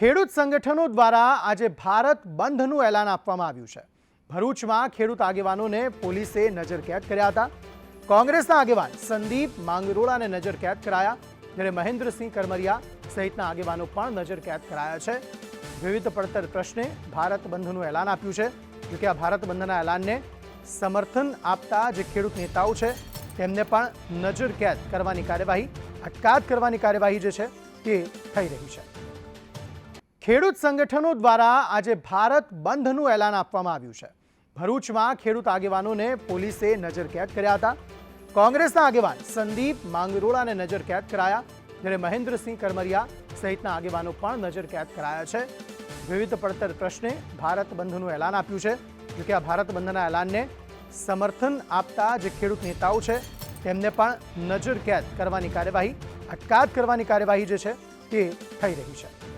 ખેડૂત સંગઠનો દ્વારા આજે ભારત બંધનું એલાન આપવામાં આવ્યું છે। ભરૂચમાં ખેડૂત આગેવાનોને પોલીસે નજરકેદ કર્યા હતા। કોંગ્રેસના આગેવાન સંદીપ માંગરોળાને નજરકેદ કરાયા, જ્યારે મહેન્દ્રસિંહ કરમરિયા સહિતના આગેવાનો પણ નજરકેદ કરાયા છે। વિવિધ પડતર પ્રશ્ને ભારત બંધનું એલાન આપ્યું છે। જોકે આ ભારત બંધના એલાનને સમર્થન આપતા જે ખેડૂત નેતાઓ છે તેમને પણ નજરકેદ કરવાની કાર્યવાહી, અટકાયત કરવાની કાર્યવાહી જે છે તે થઈ રહી છે। ખેડૂત સંગઠનો દ્વારા આજે ભારત બંધનું એલાન આપવામાં આવ્યું છે। ભરૂચમાં ખેડૂત આગેવાનોને પોલીસે નજરકેદ કર્યા હતા। કોંગ્રેસના આગેવાન સંદીપ માંગરોળાને નજરકેદ કરાયા, જ્યારે મહેન્દ્રસિંહ કરમરિયા સહિતના આગેવાનો પણ નજરકેદ કરાયા છે। વિવિધ પડતર પ્રશ્ને ભારત બંધનું એલાન આપ્યું છે। જોકે આ ભારત બંધના એલાનને સમર્થન આપતા જે ખેડૂત નેતાઓ છે તેમને પણ નજરકેદ કરવાની કાર્યવાહી, અટકાયત કરવાની કાર્યવાહી જે છે તે થઈ રહી છે।